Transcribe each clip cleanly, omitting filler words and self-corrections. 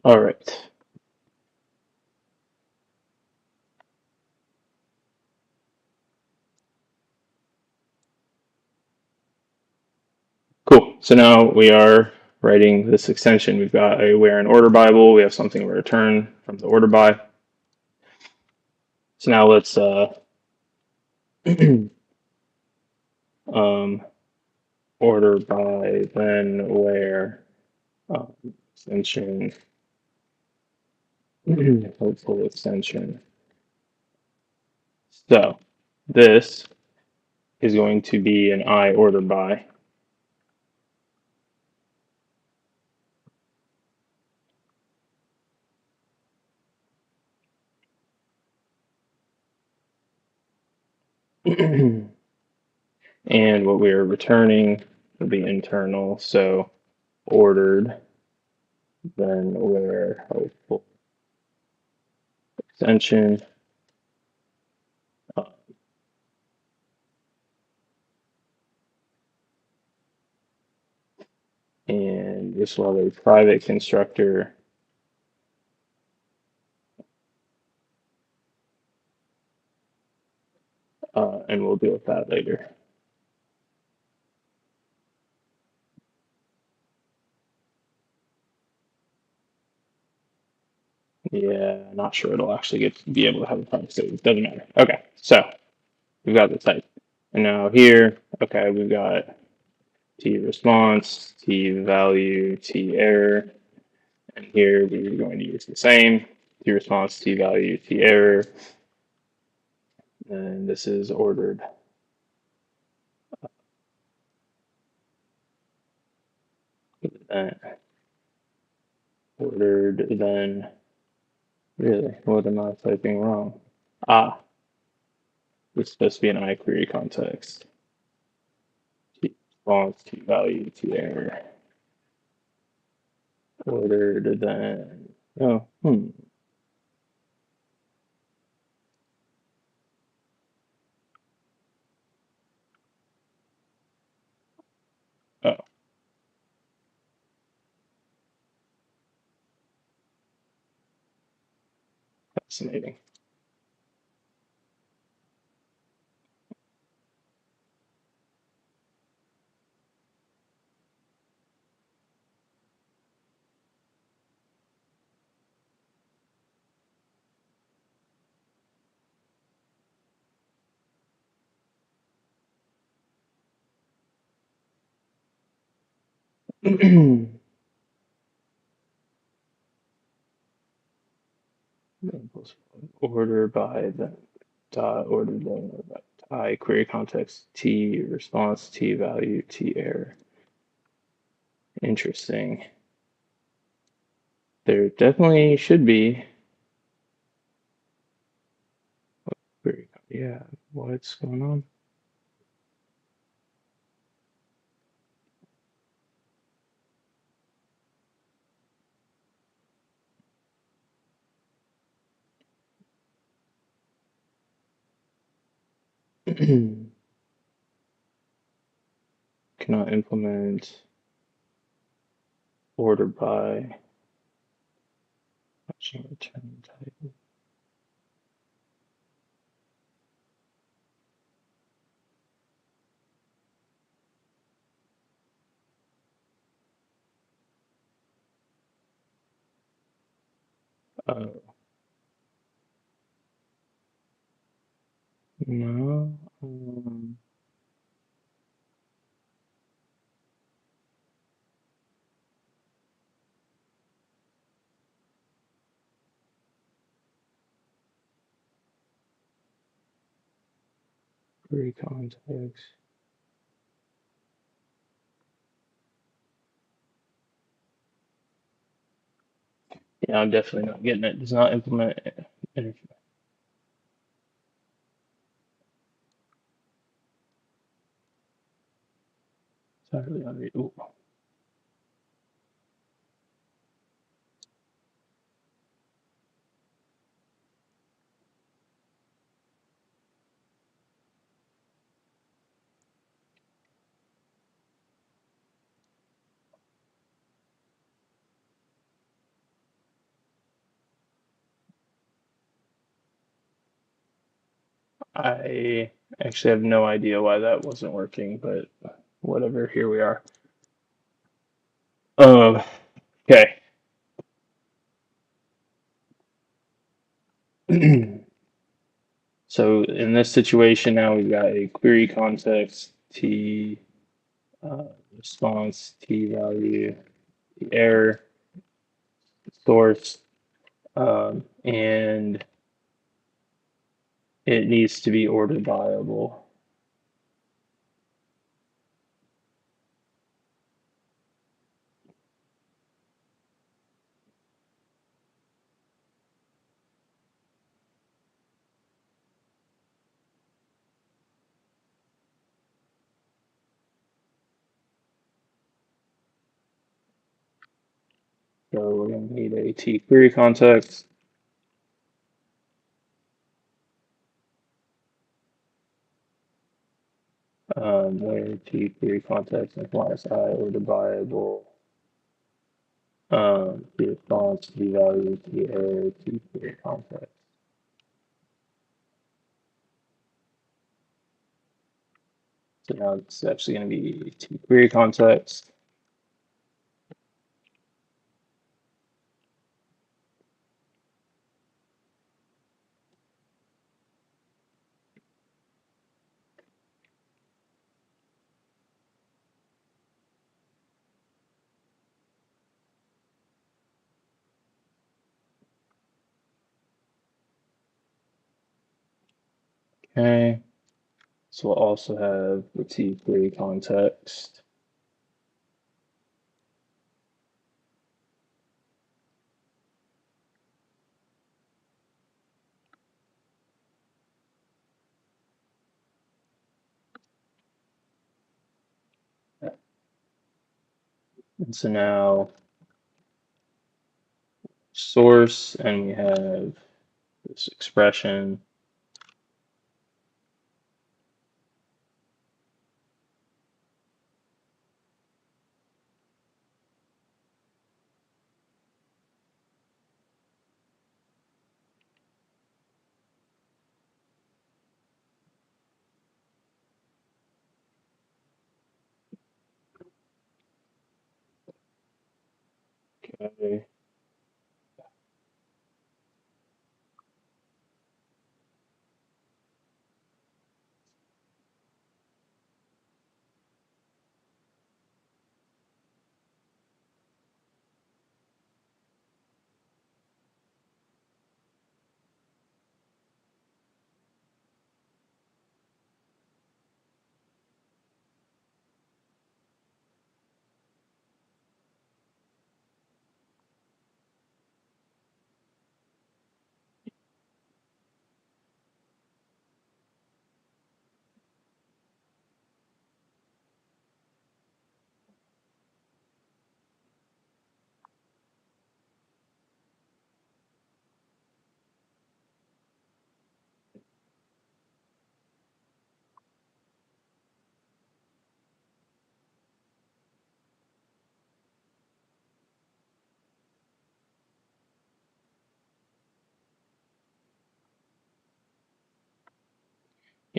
All right, cool. So now we are writing this extension. We've got a where in order Bible. We have something to return from the order by. So now let's um, order by then where extension hopeful extension. So this is going to be an I order by. And what we are returning will be internal. So ordered then where hopeful extension uh, and this will have a private constructor and we'll deal with that later. Yeah, not sure it'll actually be able to have a private state. It doesn't matter. Okay, so we've got the type. And now here, okay, we've got T response, T value, T error. And here we're going to use the same T response, T value, T error. And this is ordered. Ordered then. Really? What am I typing wrong? Ah, it's supposed to be an iQuery context. T response, T value, T error. Ordered then. Oh, Oh, fascinating. Order by the dot order then I query context T response T value T error. Interesting. There definitely should be. Yeah, what's going on? Cannot implement order by matching return type. Oh, no. Query context. Yeah, I'm definitely not getting it. Does not implement entirely unreadable. I actually have no idea why that wasn't working, but whatever, here we are. Um, okay. So in this situation now we've got a query context, T response, T value, the error, source, and it needs to be order buyable. So we're going to need a T query context. Where T query context implies I order buyable. T response, T value, T error, T query context. So now it's actually going to be T query context. Okay. So we'll also have the T query context. And so now source, and we have this expression. Okay.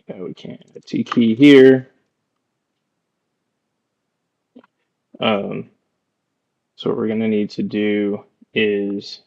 Yeah, we can't add a T key here. Um, so what we're going to need to do is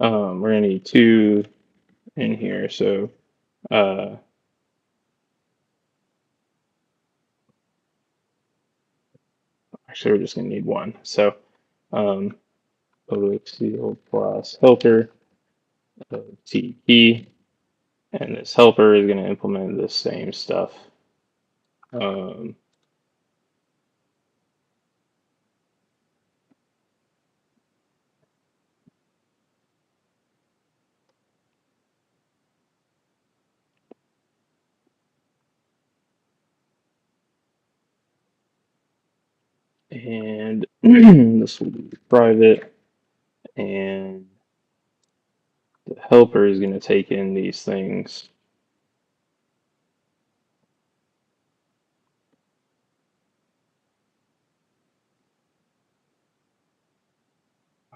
we're going to need two in here. So uh, actually, we're just going to need one. So public field plus helper of T key, and this helper is going to implement the same stuff. Um, And this will be private, and the helper is going to take in these things.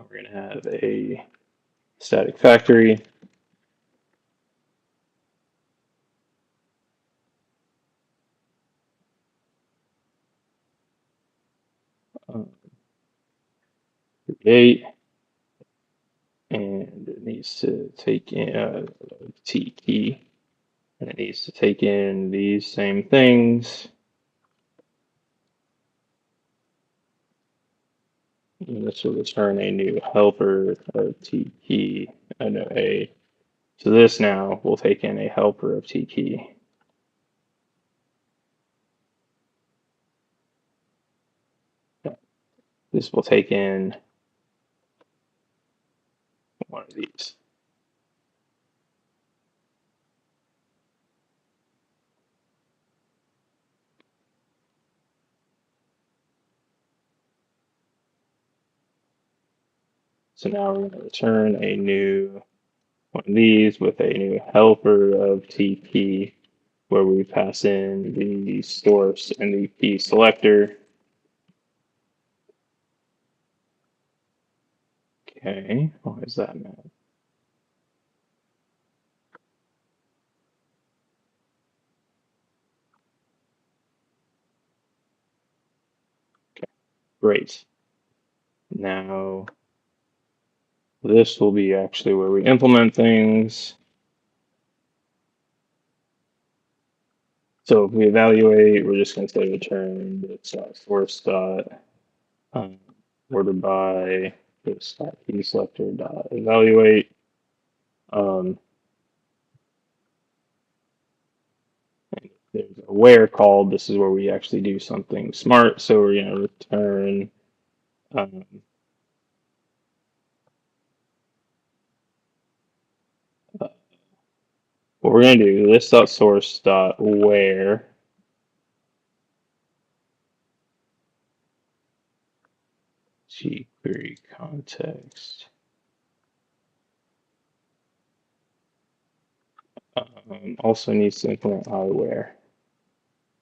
We're going to have a static factory. Create, and it needs to take in T key, and it needs to take in these same things. And this will return a new helper of T key, and a. So this now will take in a helper of T key. This will take in one of these. So now we're going to return a new one of these with a new helper of TP where we pass in the source and the key selector. Okay, why is that mad? Okay, great. Now this will be actually where we implement things. So if we evaluate, we're just going to say return this source dot order by this dot key selector dot evaluate. There's a where called. This is where we actually do something smart. So we're going to return um, what we're going to do this dot source dot where jQuery context also needs to implement iWhere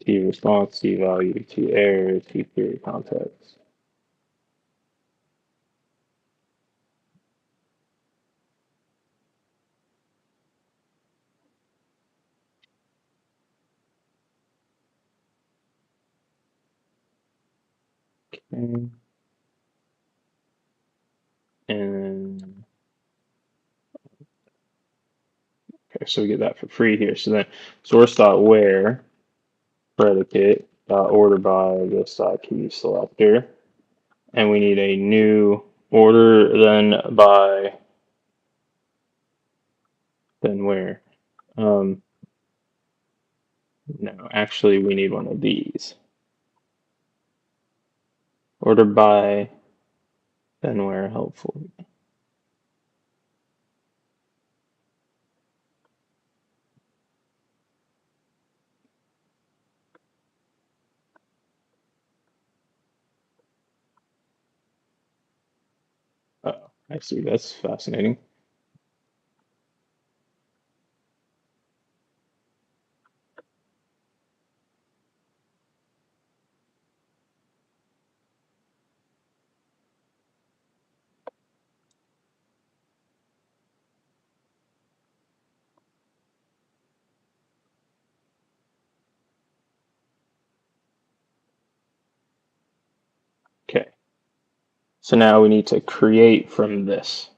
t response t value t error jQuery context. Okay. And okay, so we get that for free here. So then source dot where predicate dot order by this dot key selector, and we need a new order then where. No, actually we need one of these. Order by then where helpful. Oh, I see. That's fascinating. Okay. So now we need to create from this.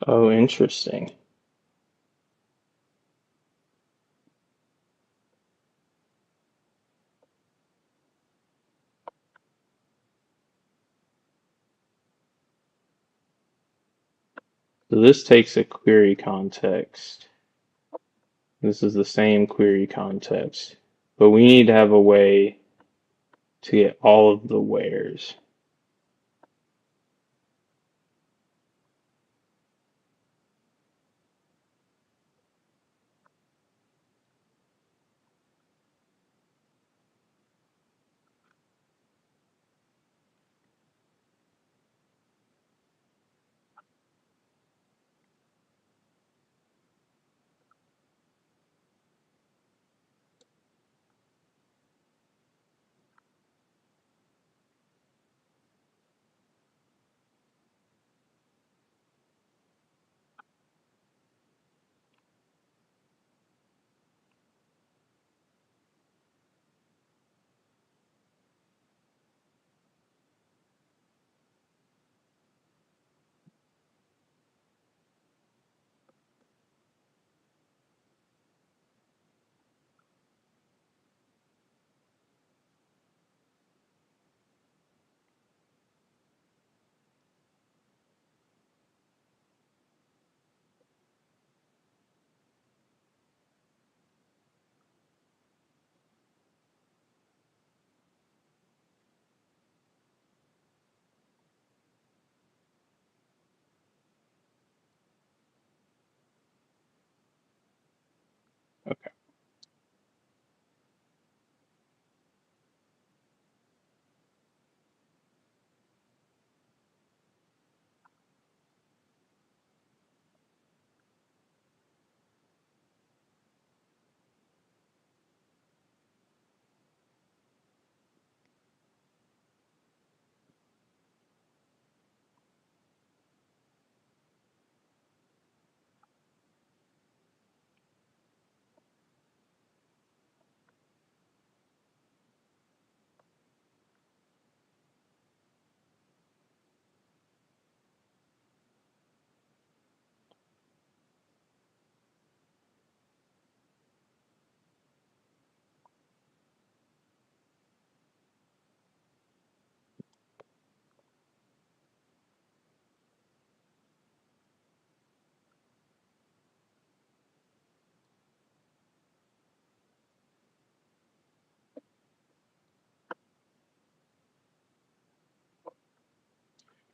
Oh, interesting. So this takes a query context This is the same query context, but we need to have a way to get all of the wheres. Okay.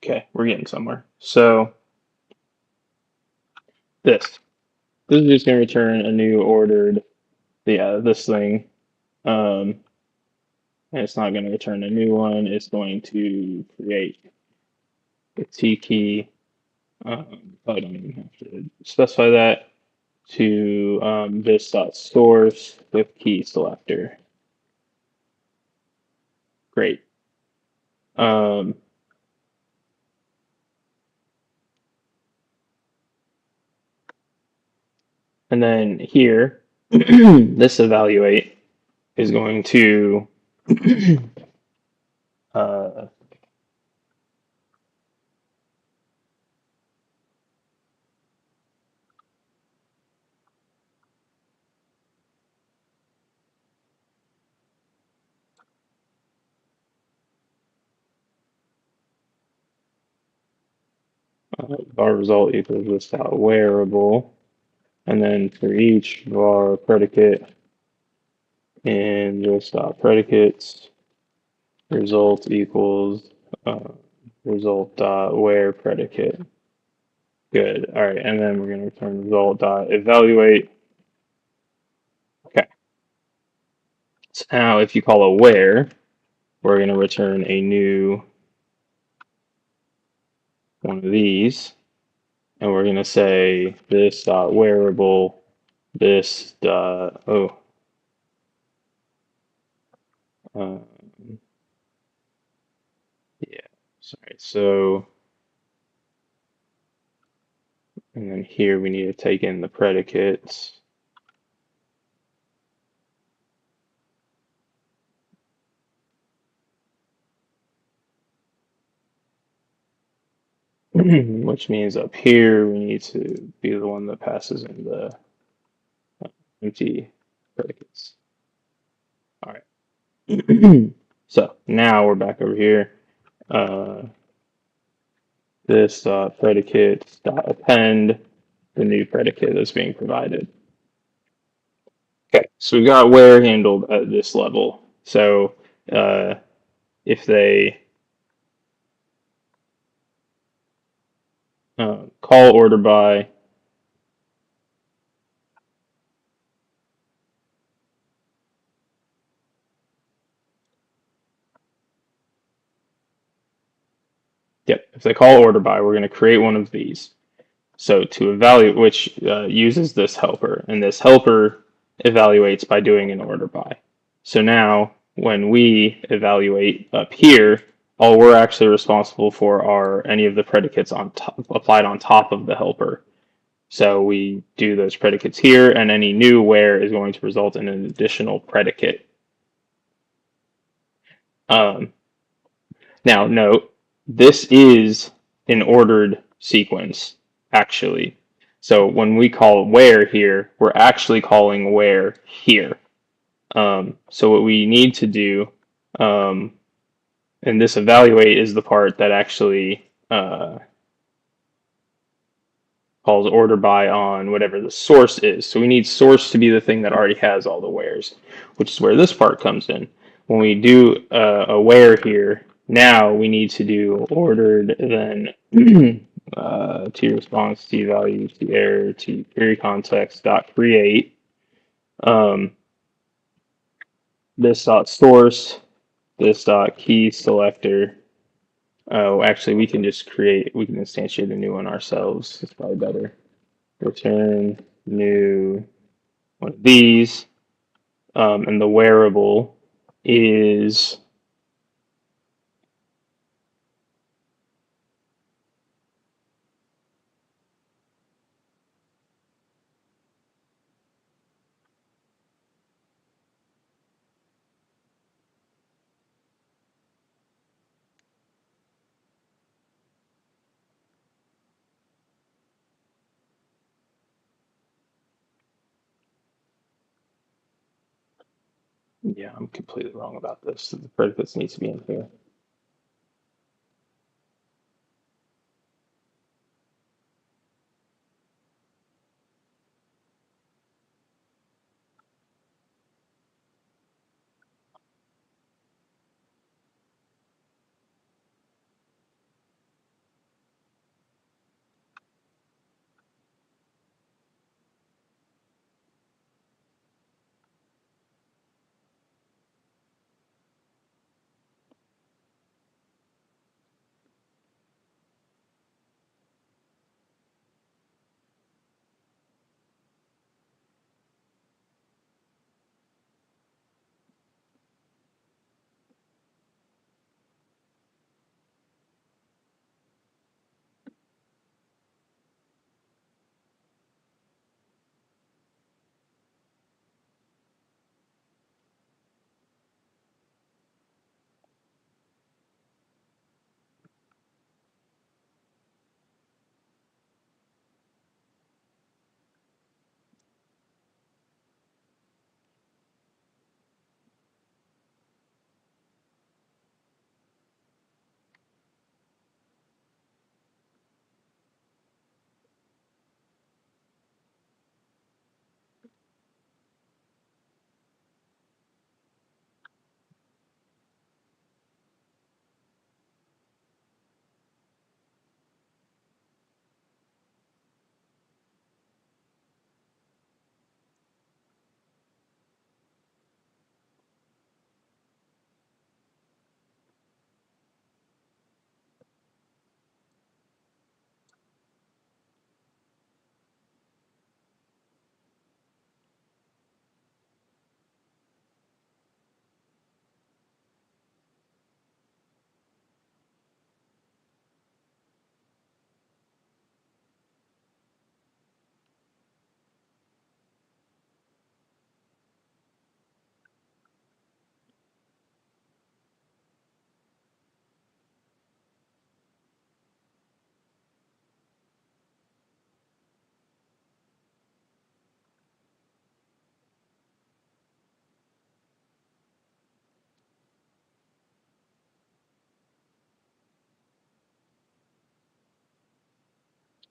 Okay, we're getting somewhere. So this. This is just going to return a new ordered, yeah, this thing. And it's not going to return a new one. It's going to create a T key. I don't even have to specify that to this dot source with key selector. Great. Um, and then here, this evaluate is going to uh, var result equals this dot wearable. And then for each var predicate in this dot predicates, result equals uh, result dot where predicate. Good. All right. And then we're going to return result dot evaluate. Okay. So now if you call a where, we're going to return a new one of these. And we're going to say this dot wearable, this dot, um, yeah, sorry. So, and then here we need to take in the predicates. Which means up here we need to be the one that passes in the empty predicates. All right. So now we're back over here. Uh, this predicate dot append the new predicate that's being provided. Okay, so we got where handled at this level. So uh, if they call order by, yep, if they call order by, we're going to create one of these. So to evaluate, which uses this helper, and this helper evaluates by doing an order by. So now when we evaluate up here, all we're actually responsible for are any of the predicates on top, applied on top of the helper. So we do those predicates here, and any new where is going to result in an additional predicate. Um, Now, note, this is an ordered sequence, actually. So when we call where here, we're actually calling where here. So what we need to do, um, and this evaluate is the part that actually calls order by on whatever the source is. So we need source to be the thing that already has all the wheres, which is where this part comes in. When we do a where here, now we need to do ordered then t response, t value, t error, t query context dot create this dot source, this dot key selector. Oh, actually, we can just create, we can instantiate a new one ourselves. It's probably better. Return new one of these, and the wearable is yeah, I'm completely wrong about this. The predicates needs to be in here.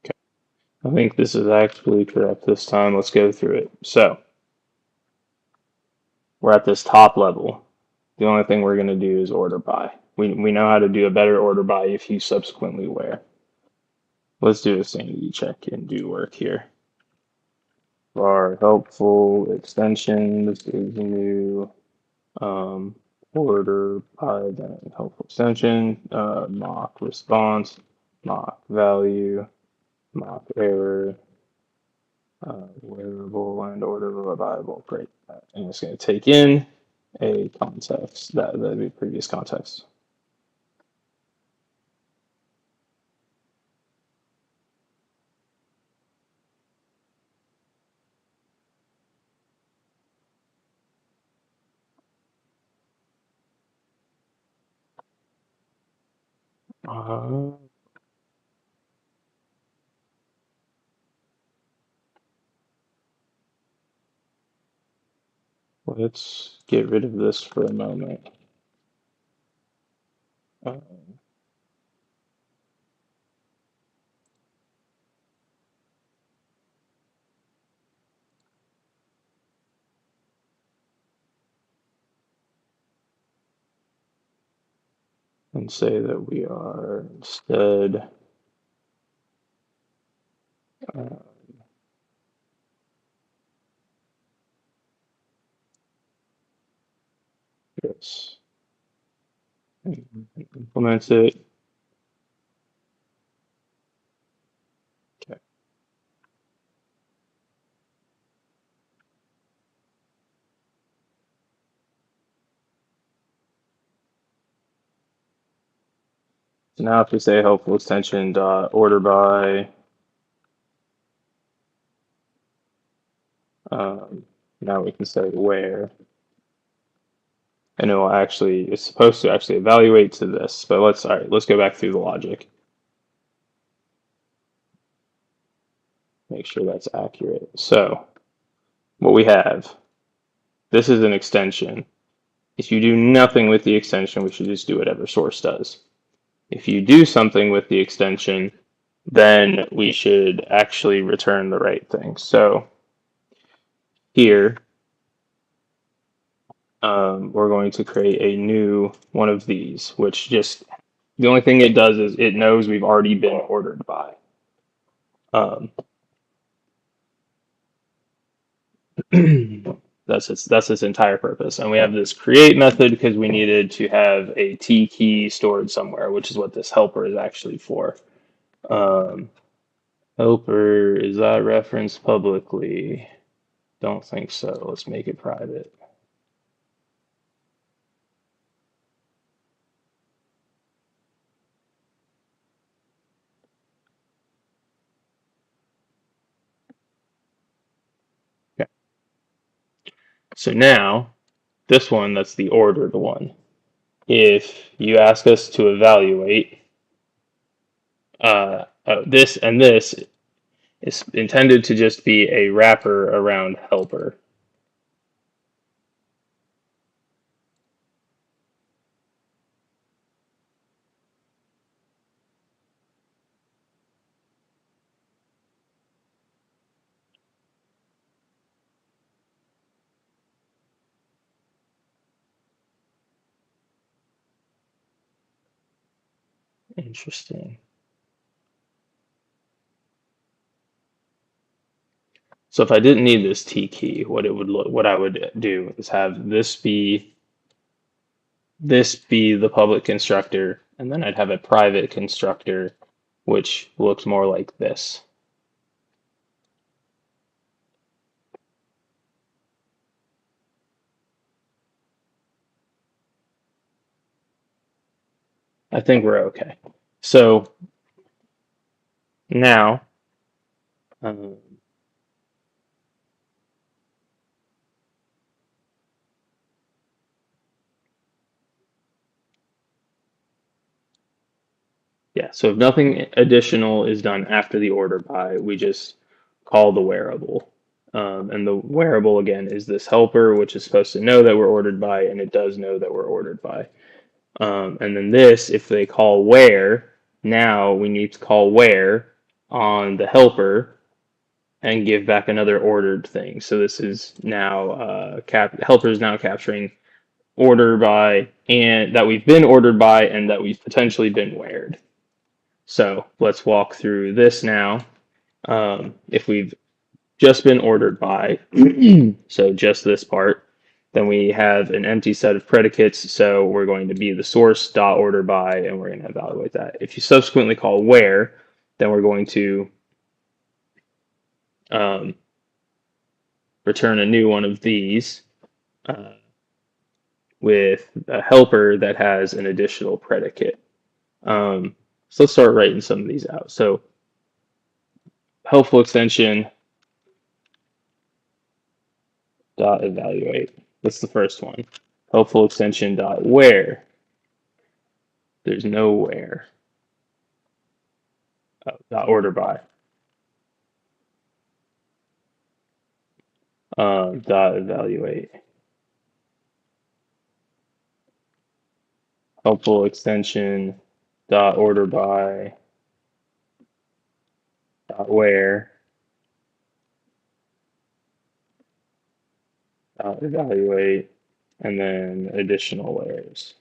Okay. I think this is actually correct this time. Let's go through it. So we're at this top level. The only thing we're going to do is order by. We know how to do a better order by if you subsequently where. Let's do a sanity check and do work here. Var helpful extension. This is new um, order by the helpful extension. Mock response, mock value, mock error, wearable and order viable. Great. And it's going to take in a context, that the previous context. Uh, let's get rid of this for a moment. Uh, and say that we are instead uh, this. Implement it. Okay. So now if we say helpful extension dot order by, um, now we can say where, and it will actually, it's supposed to actually evaluate to this. But all right, let's go back through the logic. Make sure that's accurate. So what we have, this is an extension. If you do nothing with the extension, we should just do whatever source does. If you do something with the extension, then we should actually return the right thing. So here, we're going to create a new one of these, which just, the only thing it does is it knows we've already been ordered by. Um, that's its entire purpose. And we have this create method because we needed to have a T key stored somewhere, which is what this helper is actually for. Um, helper, is that referenced publicly? Don't think so. Let's make it private. Okay. So now, this one, that's the ordered one. If you ask us to evaluate this and this is intended to just be a wrapper around helper. Interesting. So if I didn't need this T key, what I would do is have this be the public constructor, and then I'd have a private constructor, which looks more like this. I think we're okay. So now, um, yeah, so if nothing additional is done after the order by, we just call the wearable. And the wearable, again, is this helper, which is supposed to know that we're ordered by, and it does know that we're ordered by. And then this, if they call where, now we need to call where on the helper and give back another ordered thing. So this is now helper is now capturing order by and that we've been ordered by and that we've potentially been whered. So let's walk through this now. If we've just been ordered by, so just this part, then we have an empty set of predicates. So we're going to be the source dot order by, and we're going to evaluate that. If you subsequently call where, then we're going to um, return a new one of these uh, with a helper that has an additional predicate. So let's start writing some of these out. So helpful extension dot evaluate. That's the first one. Helpful extension dot where. There's no where. Oh, dot order by. Dot evaluate. Helpful extension dot order by dot where dot evaluate, and then additional wheres.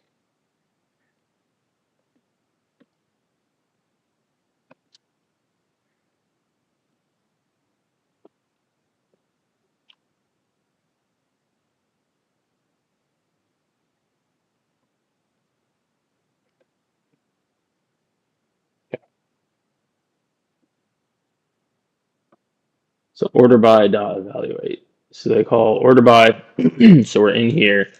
So order by dot evaluate. So they call order by. So we're in here.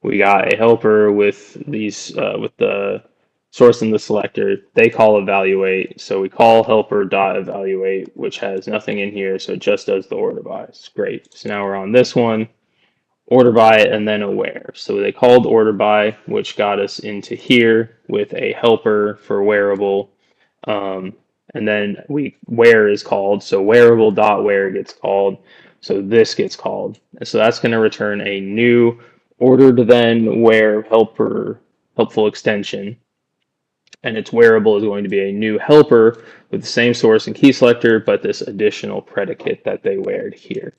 We got a helper with these with the source and the selector. They call evaluate. So we call helper dot evaluate, which has nothing in here, so it just does the order by. It's great. So now we're on this one, order by and then a where. So they called order by, which got us into here with a helper for wearable. Um, and then where is called. So wearable dot where gets called. So this gets called. And so that's going to return a new ordered then where helpful extension. And its wearable is going to be a new helper with the same source and key selector, but this additional predicate that they wared here.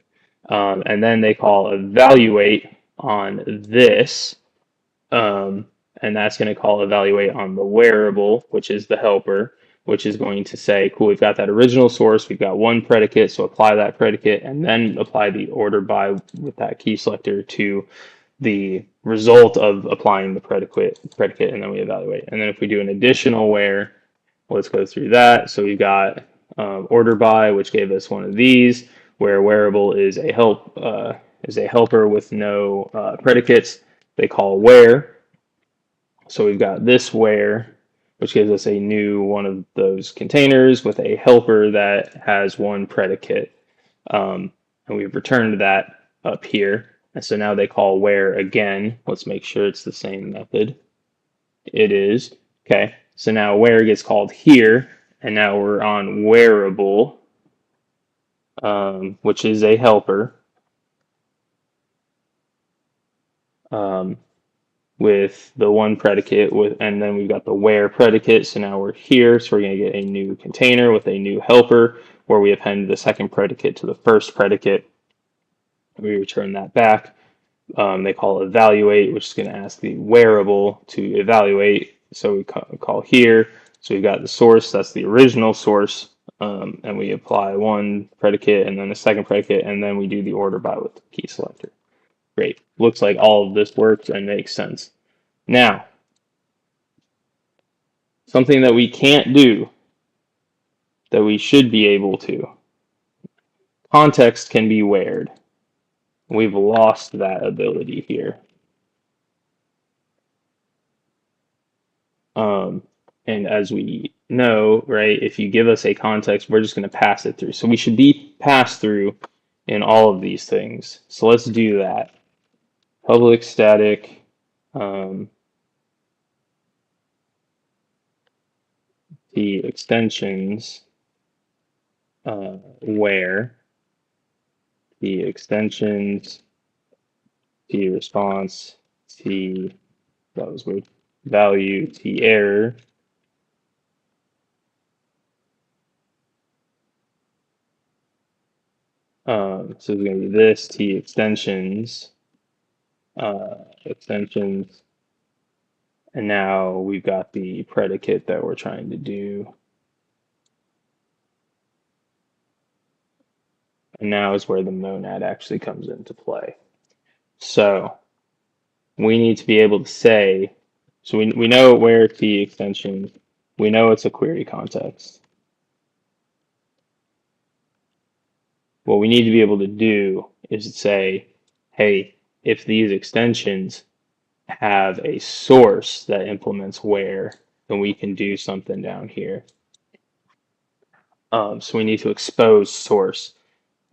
And then they call evaluate on this. And that's going to call evaluate on the wearable, which is the helper, which is going to say, cool, we've got that original source, we've got one predicate, so apply that predicate, and then apply the order by with that key selector to the result of applying the predicate, and then we evaluate. And then if we do an additional where, let's go through that. So we've got order by, which gave us one of these, where wearable is a helper with no predicates. They call where. So we've got this where, which gives us a new one of those containers with a helper that has one predicate. And we've returned that up here. And so now they call where again. Let's make sure it's the same method. It is. Okay. So now where gets called here. And now we're on wearable, which is a helper. With the one predicate and then we've got the where predicate. So now we're here. So we're going to get a new container with a new helper where we append the second predicate to the first predicate. We return that back. They call evaluate, which is going to ask the wearable to evaluate. So we call here. So we've got the source, that's the original source, and we apply one predicate and then the second predicate, and then we do the order by with the key selector. Great. Looks like all of this works and makes sense. Now, something that we can't do that we should be able to. Context can be whered. We've lost that ability here. And as we know, right, if you give us a context, we're just going to pass it through. So we should be passed through in all of these things. So let's do that. Public static the extensions where the extensions t response t that was weird value t error So it's going to be this T extensions, and now we've got the predicate that we're trying to do. And now is where the monad actually comes into play. So we need to be able to say, so we know where T extension, we know it's a query context. What we need to be able to do is say, hey, if these extensions have a source that implements where, then we can do something down here. So we need to expose source.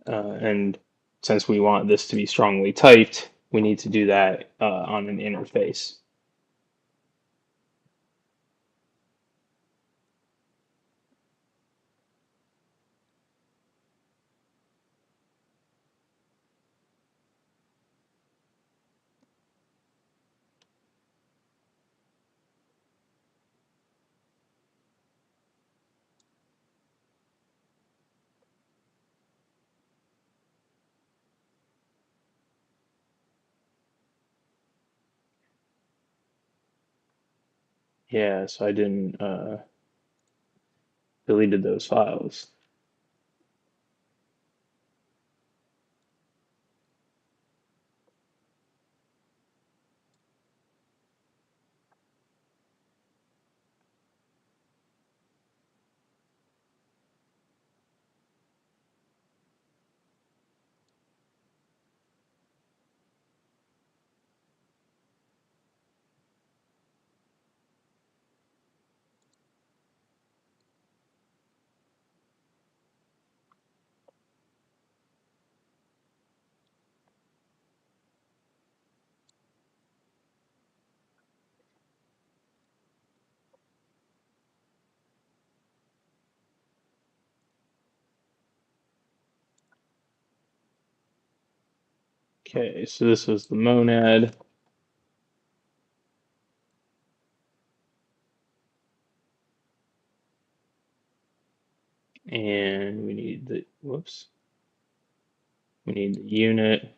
And since we want this to be strongly typed, we need to do that on an interface. Yeah, so I didn't deleted those files. Okay, so this was the monad. And we need the, whoops, we need the unit.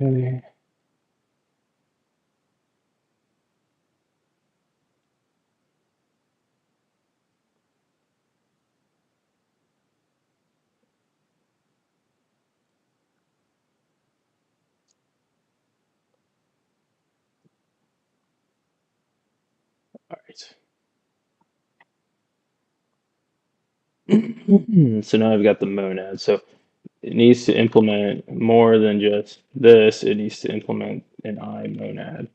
Okay. All right. So now I've got the monad. So it needs to implement more than just this. It needs to implement an I monad,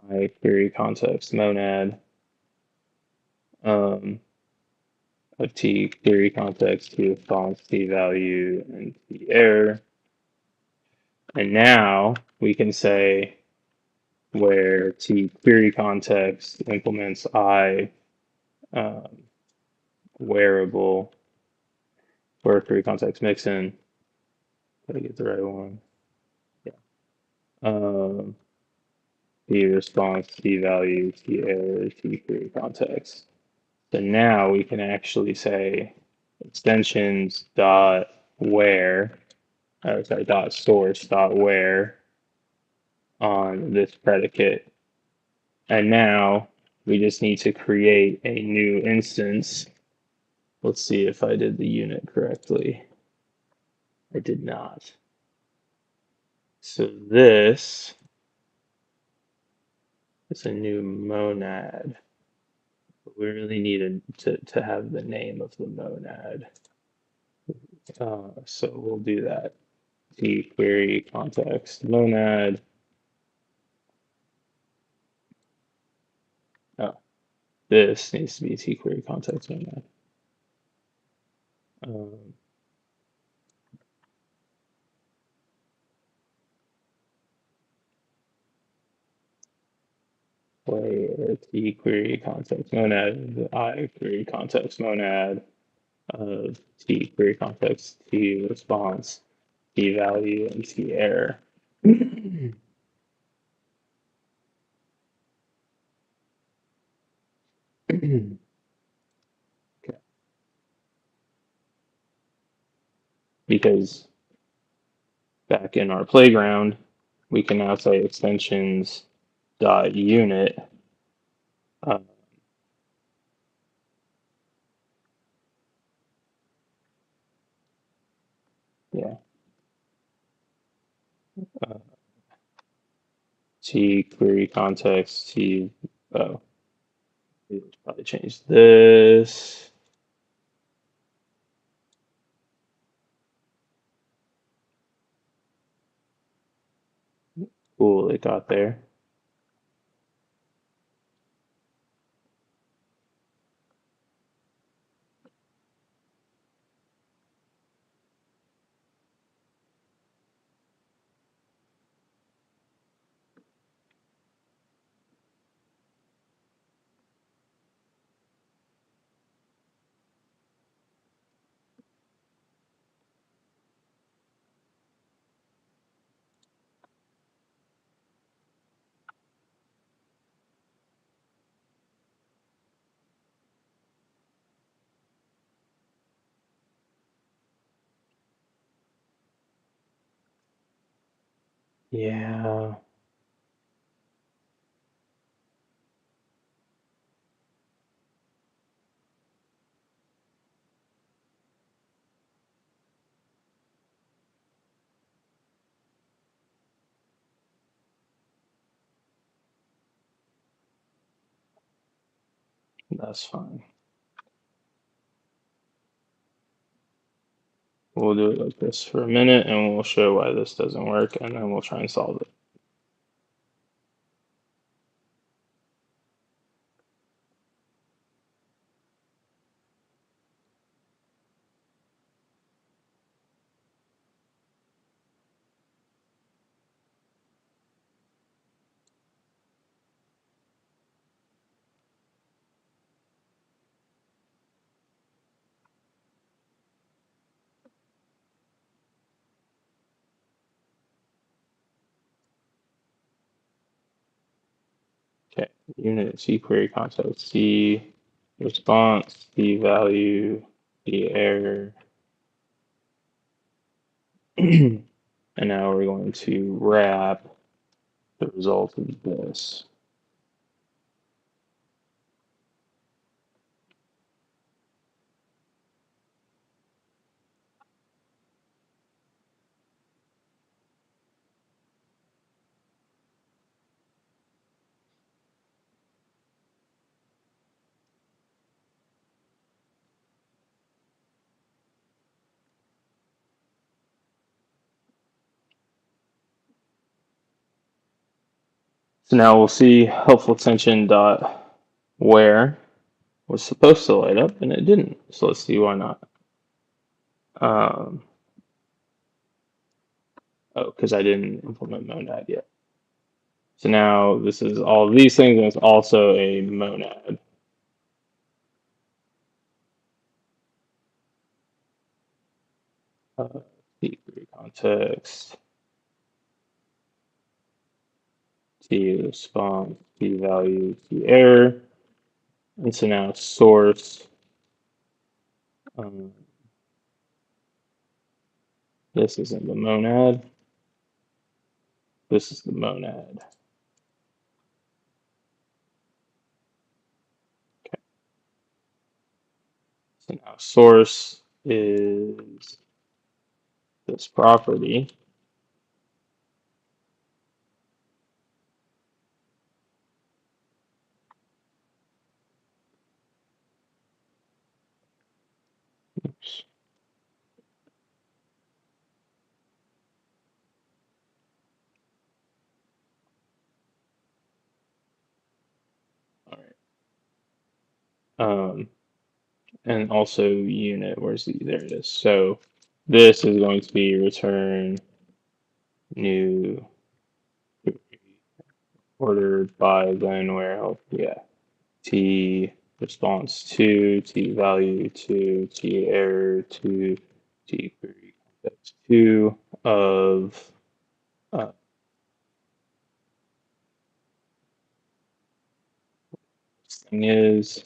I query context monad of T query context, T response, T value, and T error. And now we can say where T query context implements I um, wearable, where query context mixin. Did I get the right one? Yeah. Um, T response, T value, T error, T query context. So now we can actually say extensions dot where, sorry, dot source dot where on this predicate. And now we just need to create a new instance let's see if I did the unit correctly. I did not. So this is a new monad. We really need to have the name of the monad. So we'll do that. T-query context monad. Oh, this needs to be T-query context monad. Um, Player T-query context monad, I query context monad of T query context, T response, T value, and T error. Okay. Because back in our playground, we can now say extensions dot unit. Uh, yeah. Uh, T query context T. Oh, we probably change this. Cool, it got there. Yeah, that's fine. We'll do it like this for a minute and we'll show why this doesn't work and then we'll try and solve it. Okay, unit C query context C response C value C error. And now we're going to wrap the result of this. So now we'll see helpful attention dot where was supposed to light up and it didn't. So let's see why not. Um, oh, because I didn't implement monad yet. So now this is all of these things and it's also a monad. Uh, T query context, T response, T value, T error. And so now source. Um, this isn't the monad. This is the monad. Okay. So now source is this property. Oops. All right. And also unit. Where's the? There it is. So this is going to be return new ordered by then where help. Yeah. T response to T value to T error to T query context two of this thing is.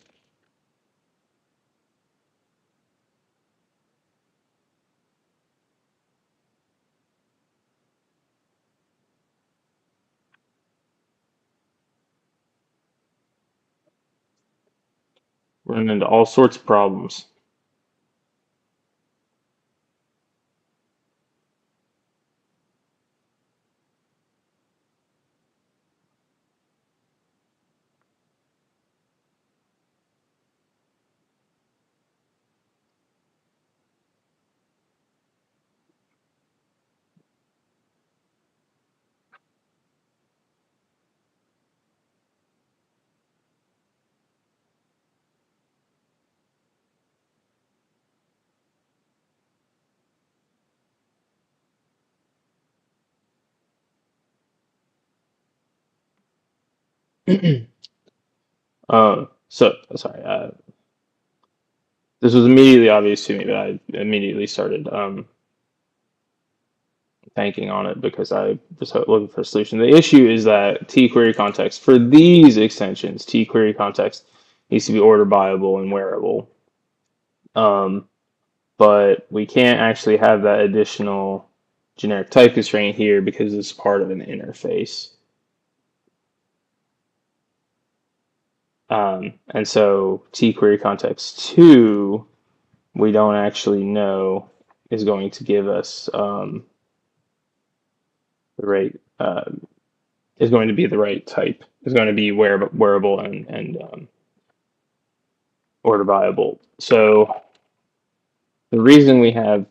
Run into all sorts of problems. So sorry. This was immediately obvious to me, but I immediately started banking on it because I was looking for a solution. The issue is that T query context for these extensions, T query context needs to be order buyable and wearable. Um, but we can't actually have that additional generic type constraint here because it's part of an interface. And so T query context 2, we don't actually know is going to give us the right is going to be the right type. Is going to be wearable and order viable. So the reason we have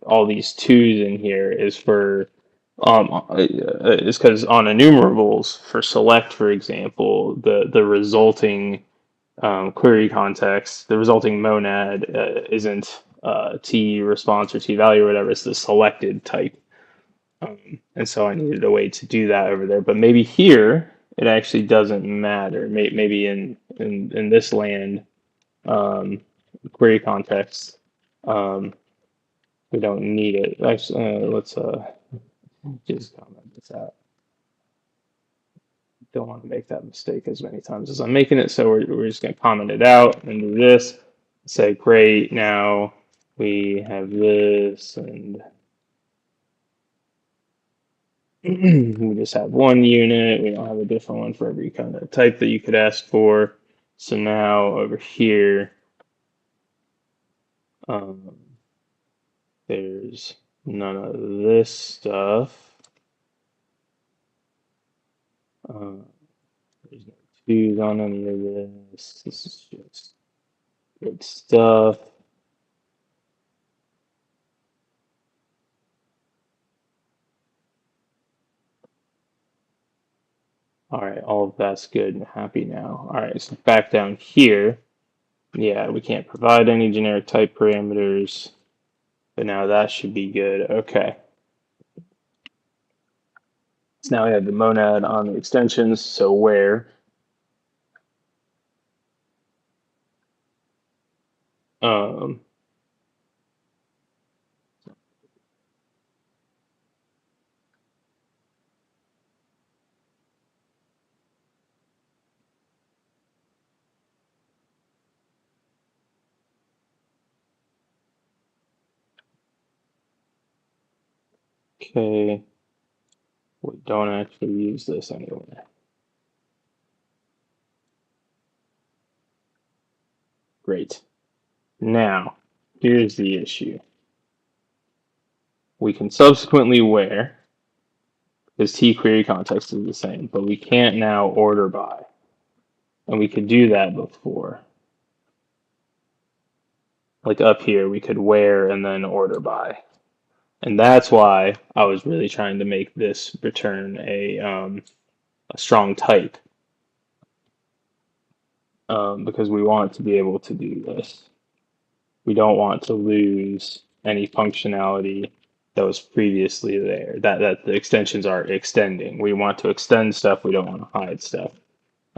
all these twos in here is for is because on enumerables for select, for example, the resulting query context, the resulting monad isn't T response or T value or whatever. It's the selected type. And so I needed a way to do that over there. But maybe here it actually doesn't matter. Maybe in this land um, query context, um, we don't need it. Actually, let's just comment this out. Don't want to make that mistake as many times as I'm making it. So we're just going to comment it out and do this. Say, great, now we have this and we just have one unit. We don't have a different one for every kind of type that you could ask for. So now over here, um, there's none of this stuff. Uh, there's no twos on any of this. This is just good stuff. All right, all of that's good and happy now. All right, so back down here. Yeah, we can't provide any generic type parameters, but now that should be good. Okay. So now we have the monad on the extensions. So where um, okay, we don't actually use this anyway. Great. Now, here's the issue. We can subsequently where, because T query context is the same, but we can't now order by. And we could do that before. Like up here, we could where and then order by. And that's why I was really trying to make this return a strong type, because we want to be able to do this. We don't want to lose any functionality that was previously there, that the extensions are extending. We want to extend stuff, we don't want to hide stuff.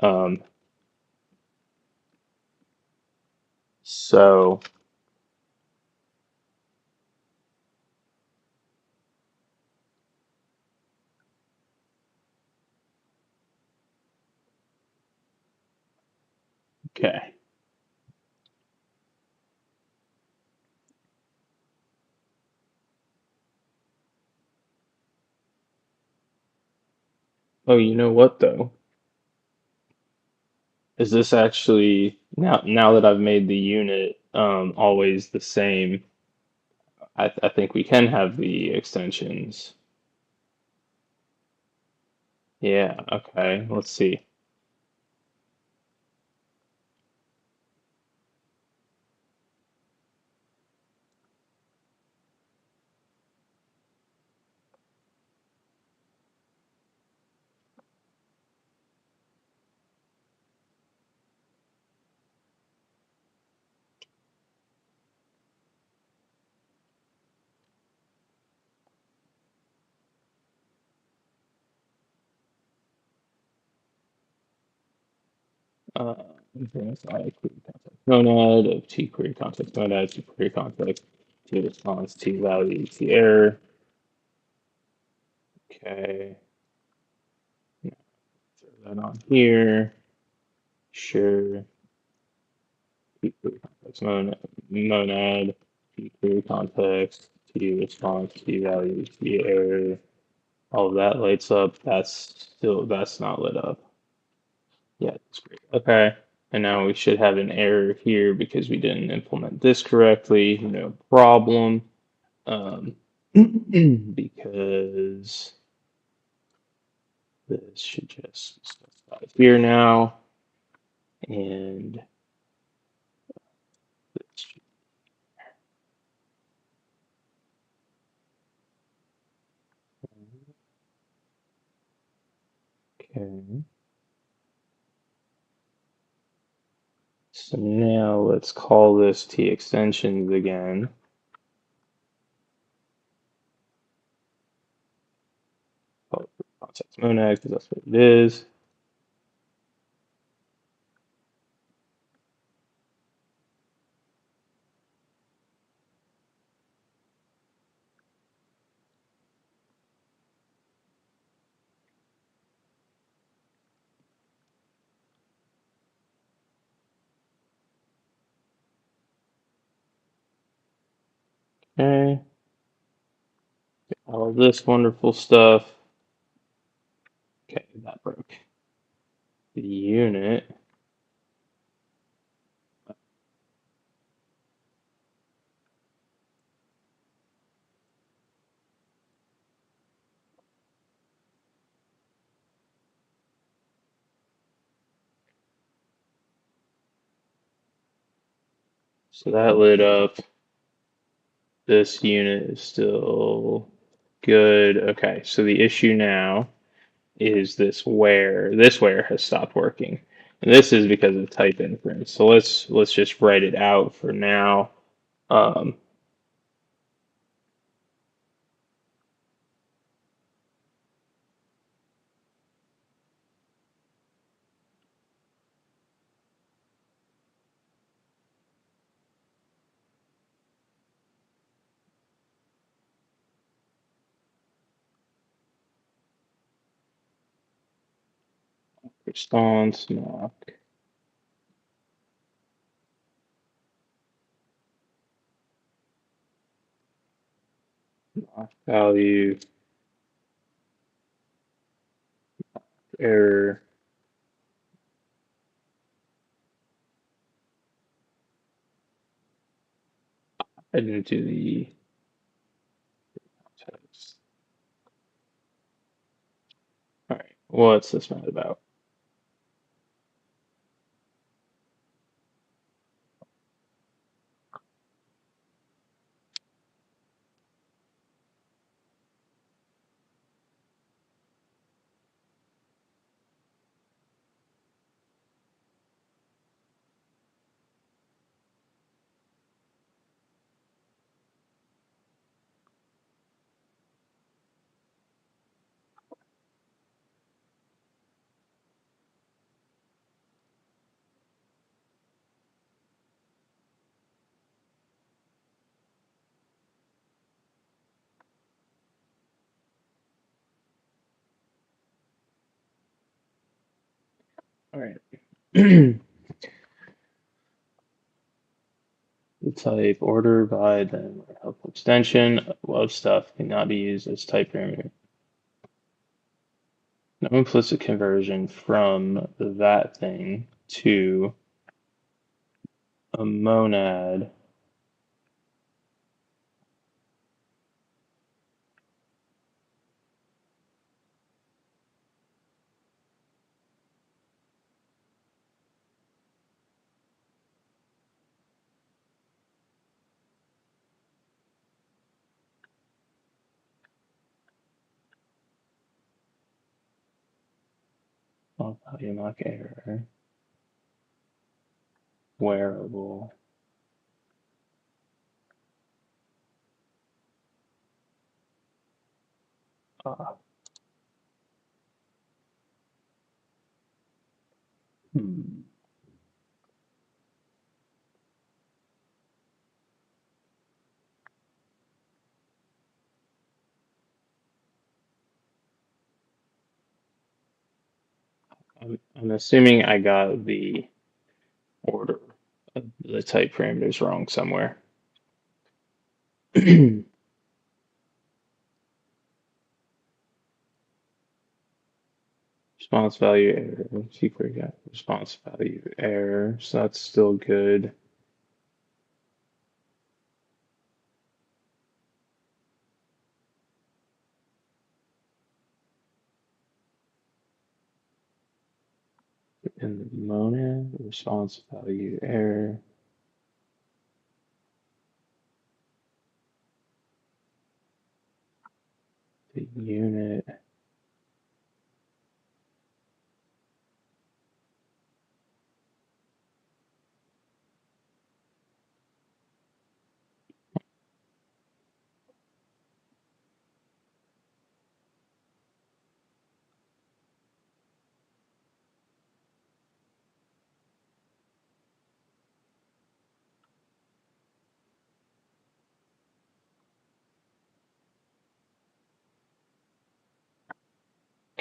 Um, so, okay. Oh, you know what though? Is this actually now that I've made the unit always the same? I think we can have the extensions. Yeah, okay. Let's see. Uh, things like query context monad of T query context monad, T query context, T response, T value, T error. Okay, throw that on here. Sure. T query context monad, T query context, T response, T value, T error. All of that lights up. That's not lit up. Yeah, that's great. Okay. And now we should have an error here because we didn't implement this correctly. No problem. Um, because this should just specify here now. And this should, okay. So now let's call this T extensions again. Call it context monad because that's what it is. Okay. All this wonderful stuff. Okay, that broke. The unit. So that lit up. This unit is still good. Okay, so the issue now is this where. This where has stopped working. And this is because of type inference. So let's just write it out for now. Um, response mock value error. I didn't do the text. All right, what's this one about? All right. The type order by then helpful extension of stuff cannot be used as type parameter. No implicit conversion from that thing to a monad. Oh, value mock error. Wearable. Uh, hmm. I'm assuming I got the order of the type parameters wrong somewhere. Response value error. Let's see where we got response value error. So that's still good. In the monad, response value error. The unit.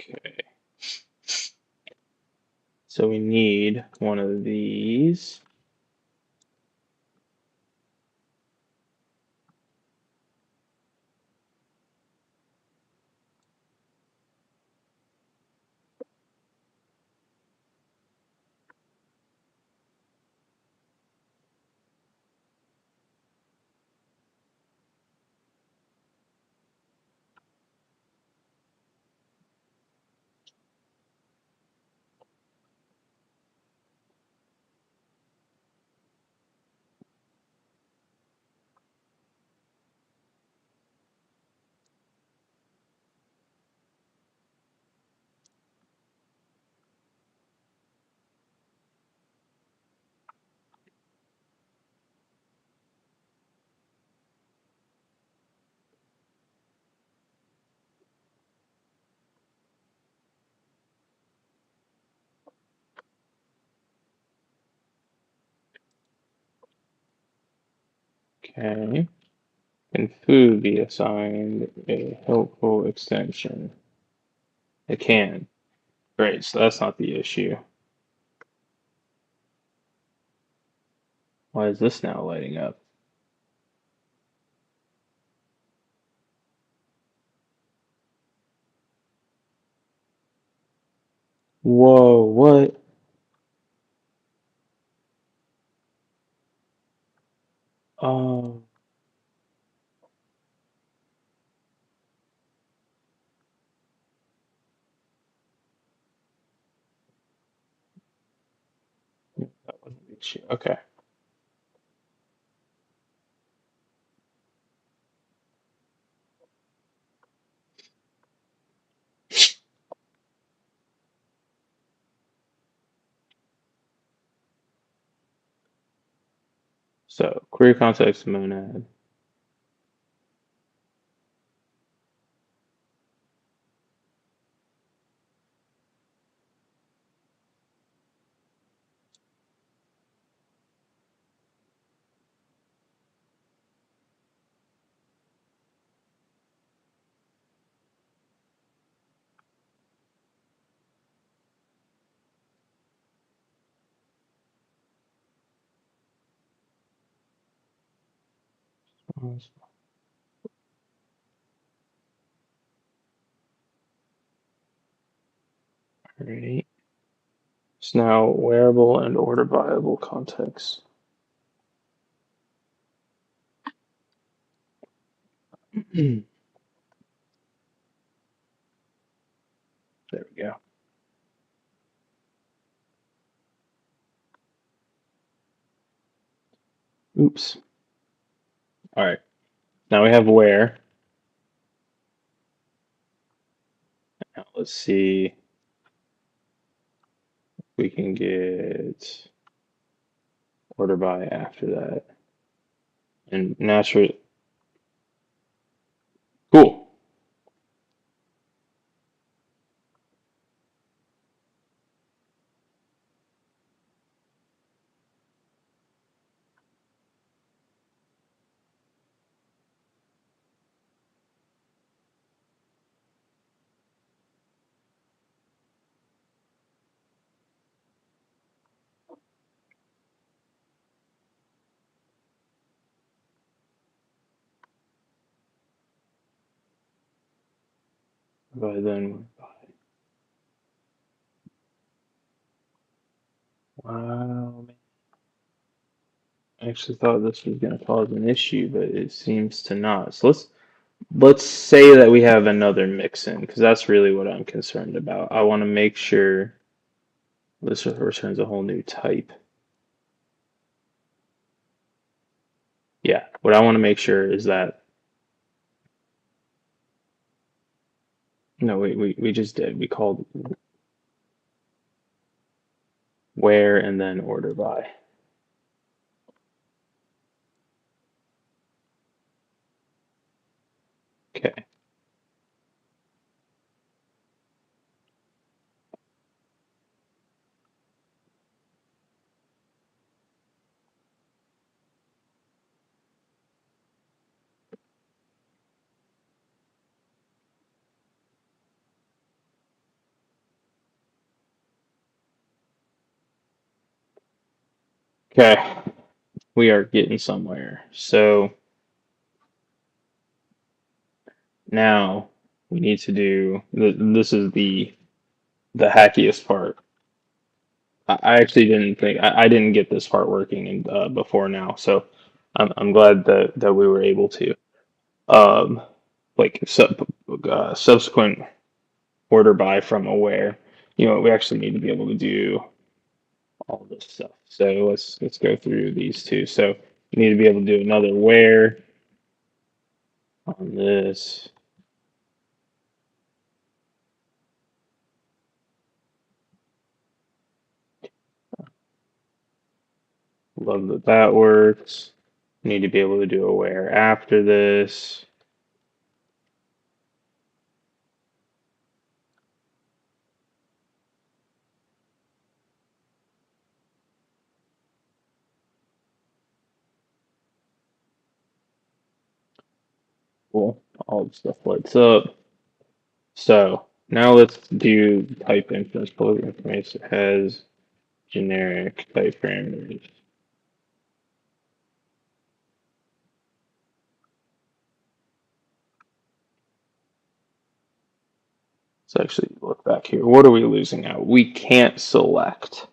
Okay. So we need one of these. Okay. Can foo be assigned a helpful extension? It can. Great, so that's not the issue. Why is this now lighting up? Whoa, what? Oh. issue. Okay. So query context monad. Alright. So now wearable and order byable context. There we go. Oops. All right. Now we have where. Now let's see if we can get order by after that. And naturally, cool. By then, wow, man. I actually thought this was going to cause an issue, but it seems to not. So let's say that we have another mix in, because that's really what I'm concerned about. I want to make sure this returns a whole new type. Yeah, what I want to make sure is that no, we just did. We called where and then order by. Okay. Okay. We are getting somewhere. So now we need to do this is the hackiest part. I actually didn't think I didn't get this part working before now, so I'm glad that we were able to. Um, like subsequent order by from aware. You know, we actually need to be able to do all this stuff. So let's go through these two. So you need to be able to do another where on this. Love that that works. Need to be able to do a where after this. Cool. All the stuff lights up. So now let's do type inference. Public information has generic type parameters. Let's actually look back here. What are we losing out? We can't select.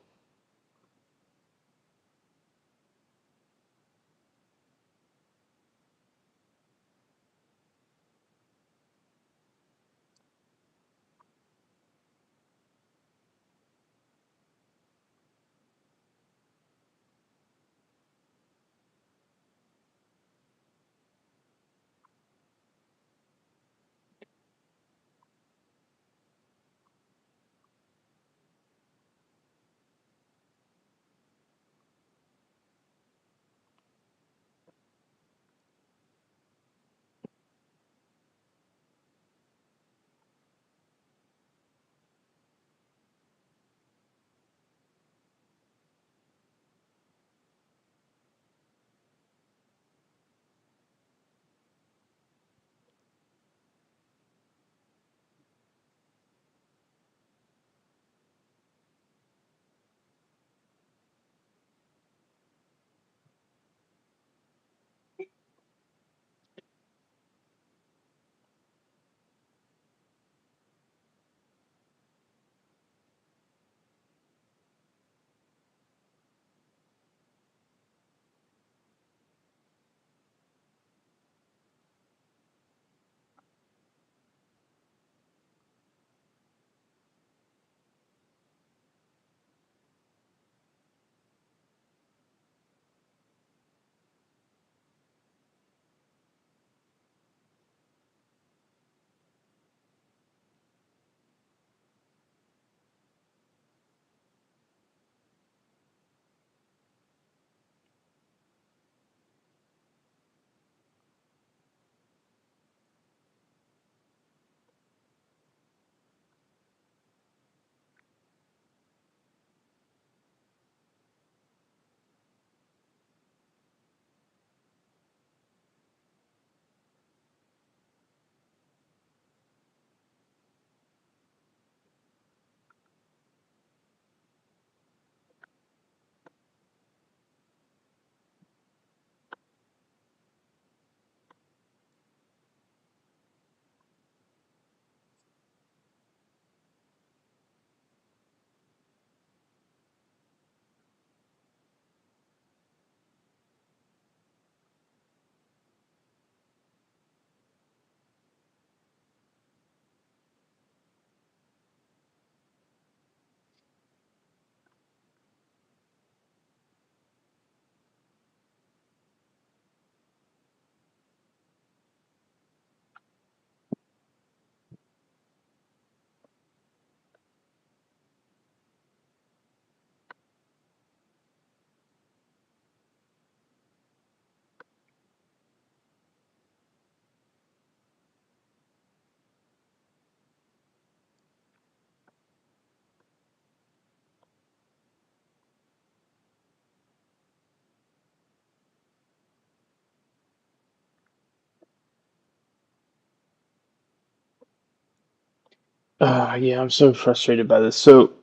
Yeah, I'm so frustrated by this. So,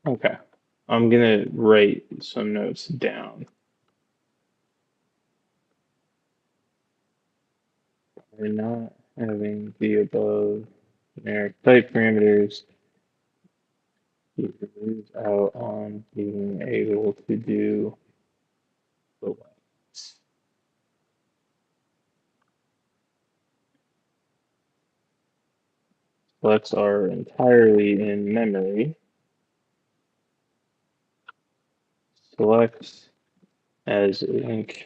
okay, I'm gonna write some notes down. We're not having the above generic type parameters. You lose out on being able to do selects. Selects are entirely in memory. Selects as Inc.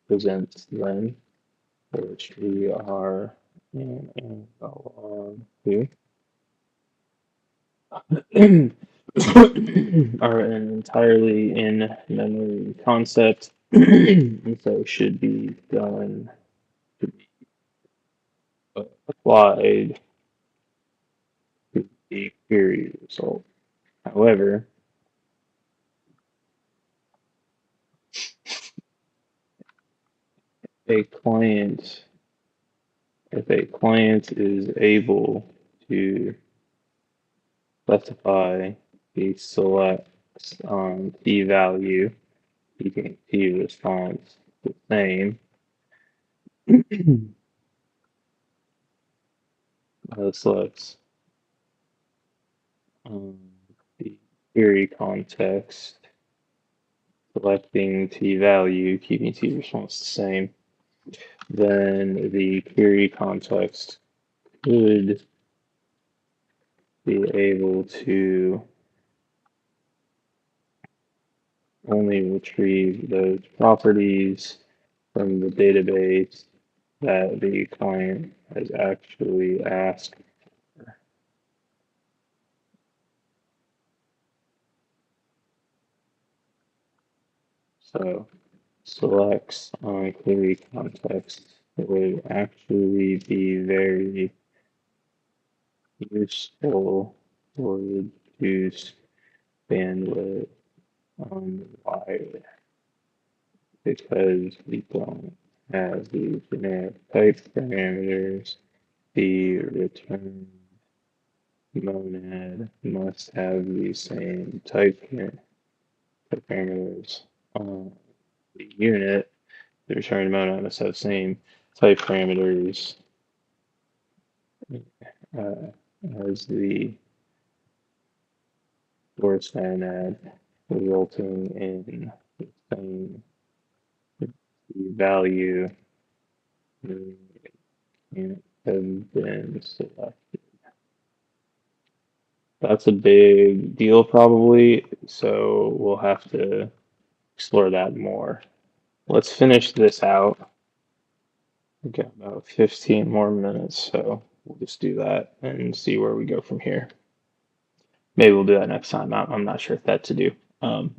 presents them, which we are in analog to, are an entirely in memory concept, and so should be done to be applied to the query result. However, a client, if a client is able to specify the select p value, keeping p response the same, selects um, the query context, selecting t value, keeping t response the same, then the query context could be able to only retrieve those properties from the database that the client has actually asked for. So selects on query context would actually be very useful for reduce bandwidth on the wire because we don't have the generic type parameters. The return monad must have the same type parameters on the unit. The return monad must have the same type parameters uh, as the source monad, resulting in the same value that can't have been selected. That's a big deal, probably, so we'll have to explore that more. Let's finish this out. We've got about 15 more minutes, so we'll just do that and see where we go from here. Maybe we'll do that next time. I'm not sure if that's to do. Um,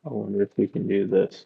I wonder if we can do this.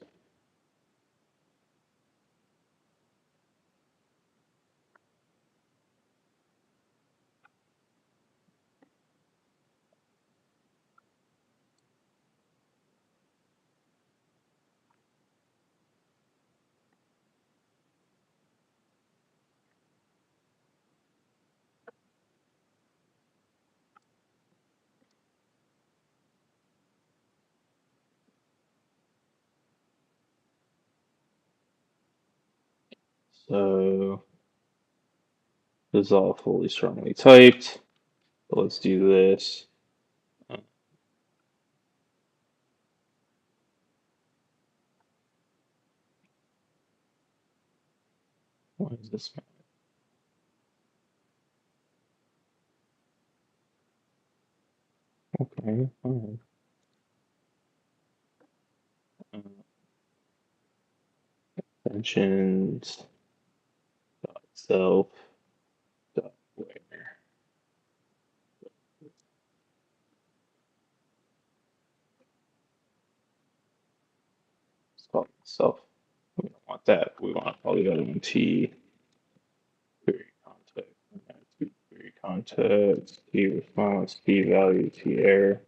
So this is all fully strongly typed. But let's do this. What is this? Okay. All right. Extensions dot self dot where. Let's call it self. We don't want that. We want all the other one T query context. T query context, T response, T value, T error.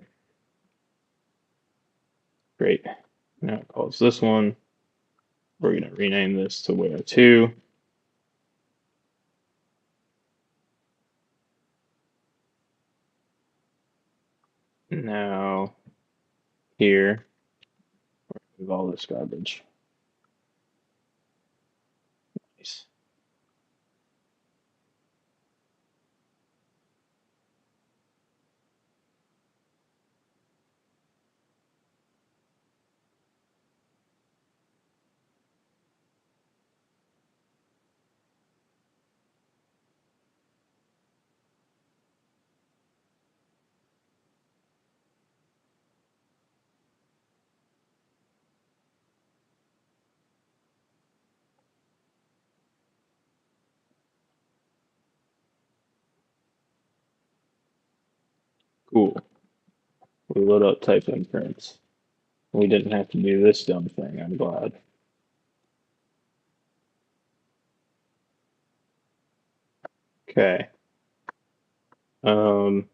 Great. Now it calls this one. We're going to rename this to where 2. Now here, remove all this garbage. Nice. Cool. We load up type inference. We didn't have to do this dumb thing. I'm glad. Okay. Um,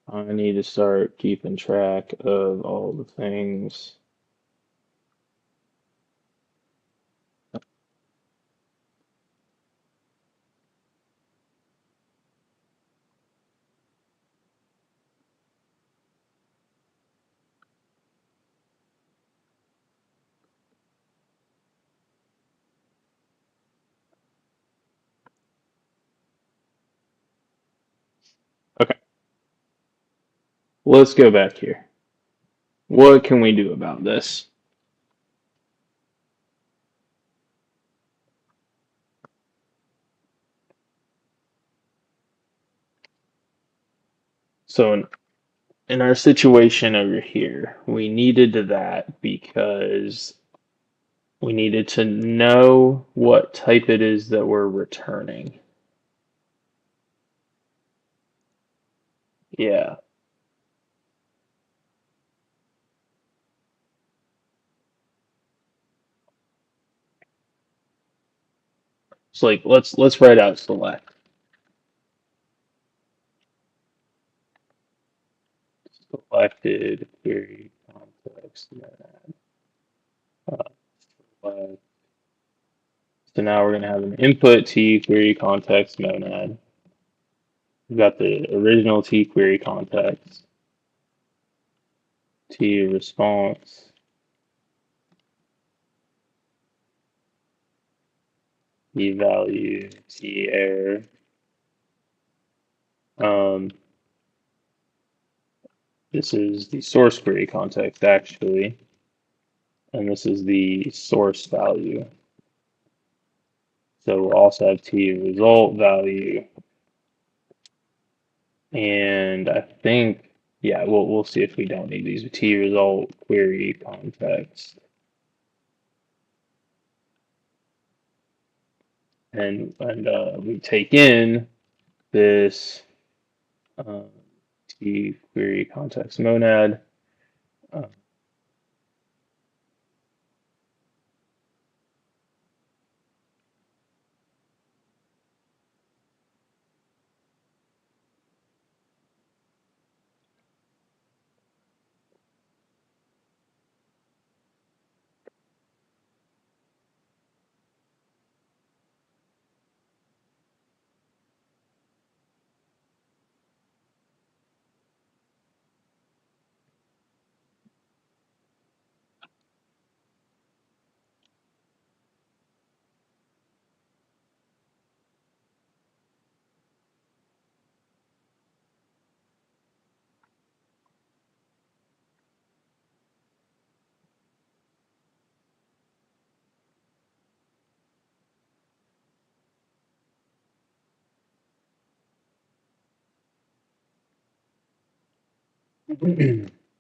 I need to start keeping track of all the things. Okay, let's go back here. What can we do about this? So in our situation over here, we needed that because we needed to know what type it is that we're returning. Yeah. So like let's write out select. Selected query context monad. Select. So now we're gonna have an input T query context monad. We've got the original T query context, T response, T value, T error. Um, this is the source query context actually, and this is the source value. So we'll also have T result value, and I think yeah, we'll see if we don't need these T result query context. and we take in this uh, T query context monad. Uh,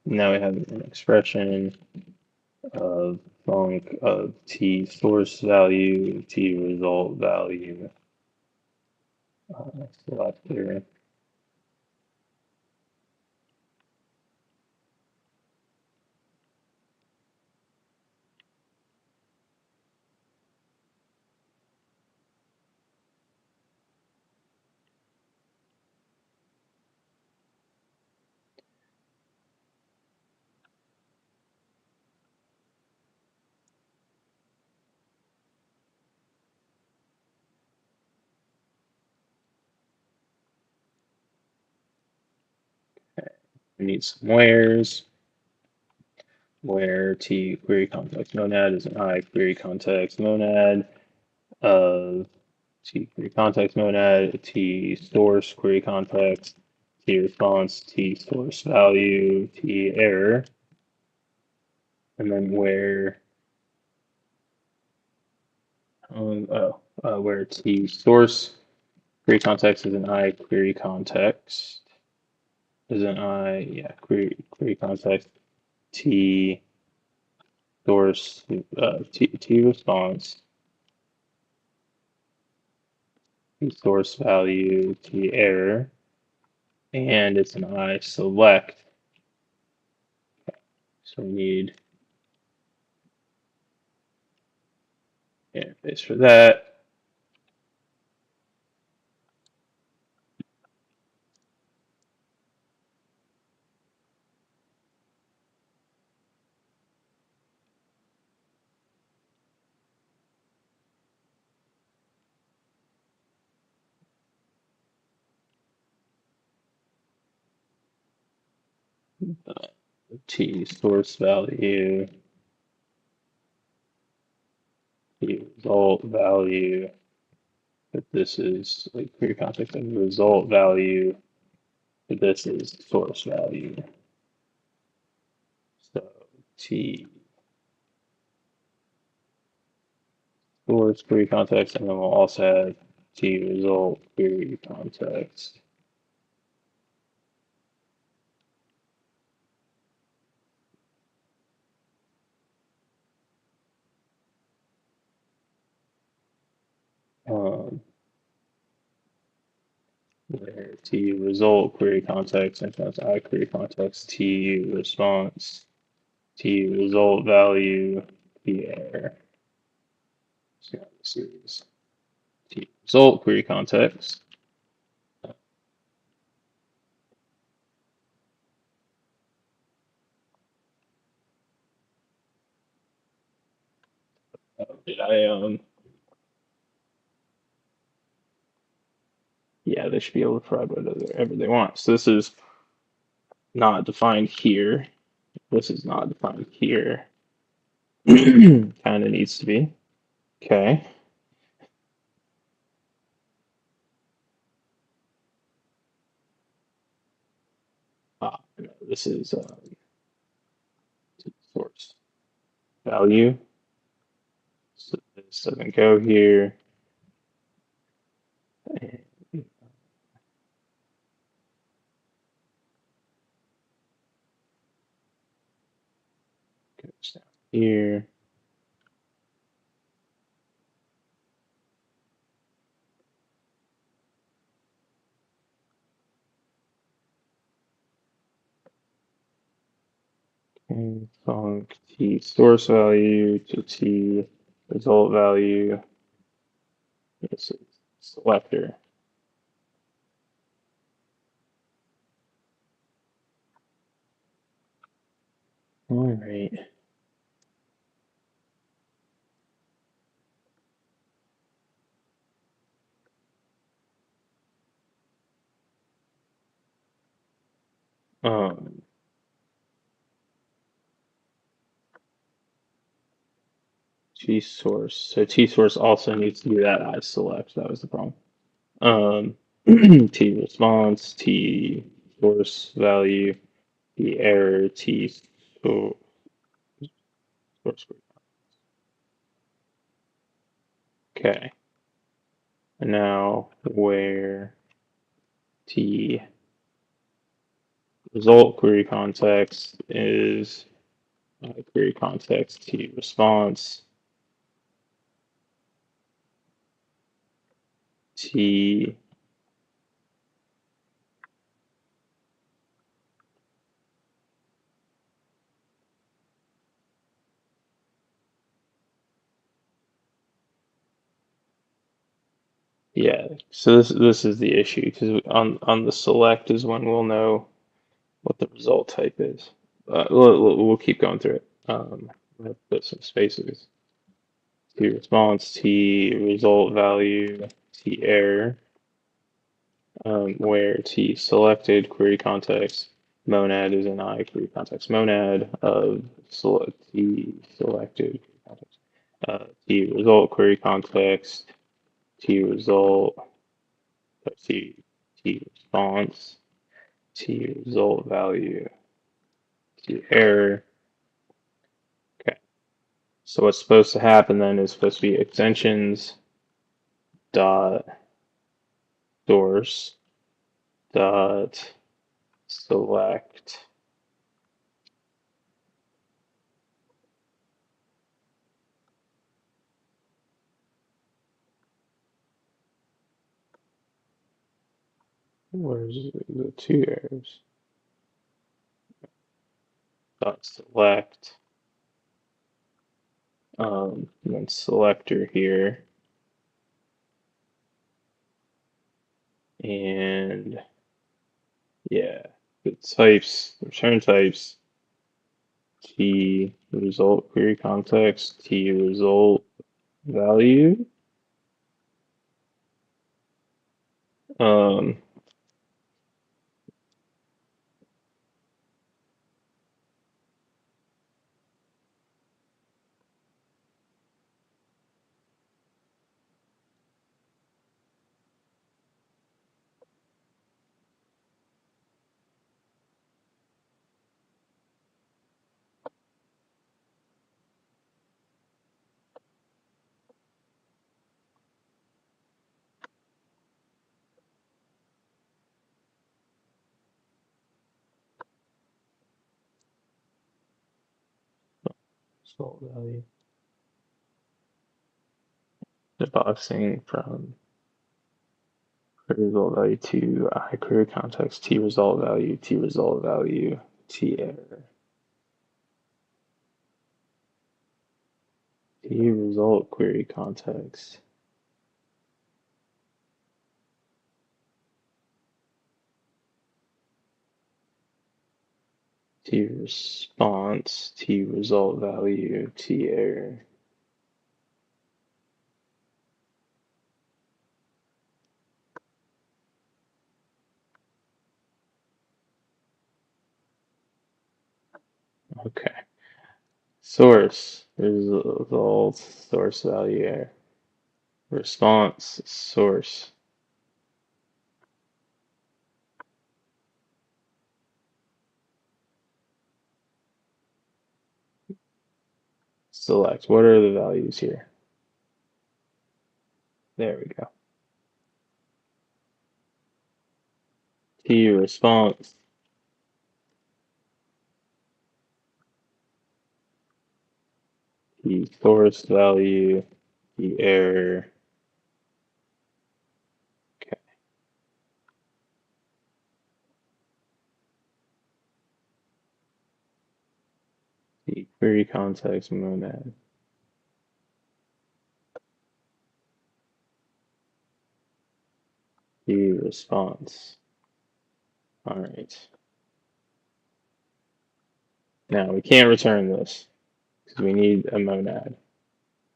now we have an expression of func of T source value, T result value, selector. We need some wheres. Where T query context monad is an I query context monad of T query context monad, T source query context, T response, T source value, T error, and then where T source query context is an I query context is an I query context T source T response T source value T error, and it's an I select. So we need interface for that. T source value, T result value. But this is like query context of result value. But this is source value. So T source query context, and then we'll also have T result query context. Um, where T result query context and that's I query context, T response, T result value, T error. So this is T result query context. Did I yeah, they should be able to provide whatever they want. So this is not defined here. This is not defined here. Kind of needs to be. Okay. No, this is source value. So this doesn't go here. And goes down here. func t source value to t result value. This is selector. All right. Um, T source. So T source also needs to do that I select. That was the problem. T response, T source value, T error, T source. Okay. And now where T result query context is query context T response T yeah. So this is the issue because on the select is when we'll know what the result type is. We'll keep going through it. I'll put some spaces. T response, T result value, T error, where T selected query context monad is an I query context monad of T selected context. T result query context, T result, T response, T result value, T error. Okay. So what's supposed to happen then is supposed to be extensions dot source dot select. Where's the two errors? Dot select. And then selector here. And yeah, the types, return types, T result query context, T result value. Um, result value. The boxing from result value to I query context, T result value, T result value, T error. T result query context. T response, T result value, T error. Okay. Source result, source value error. Response, source. Select. What are the values here? There we go. T response. T source value. T error. Okay. Query context monad. The response. All right. Now we can't return this because we need a monad.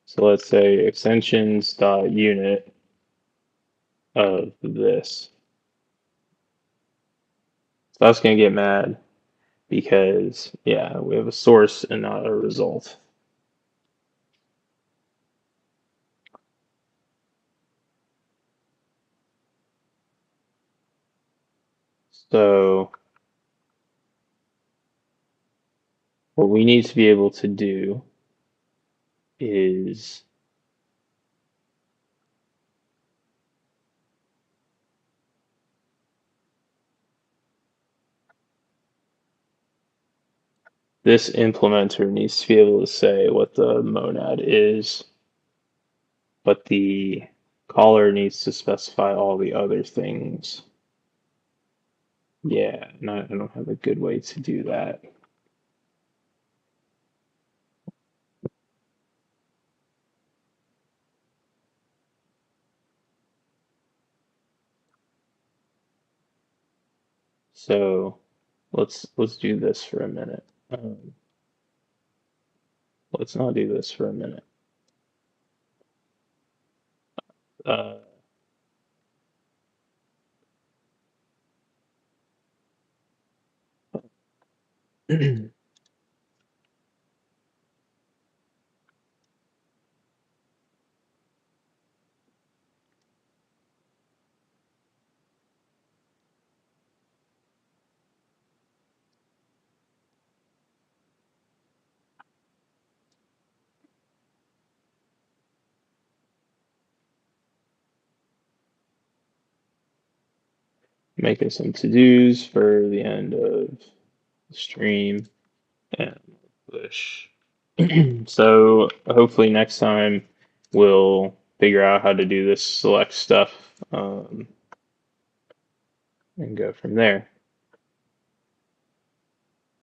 So let's say extensions.unit of this. So that's going to get mad because, yeah, we have a source and not a result. So what we need to be able to do is this implementer needs to be able to say what the monad is, but the caller needs to specify all the other things. Yeah, I don't have a good way to do that. So let's do this for a minute. Let's not do this for a minute. Uh, Making some to-dos for the end of the stream and push. So hopefully next time we'll figure out how to do this select stuff and go from there.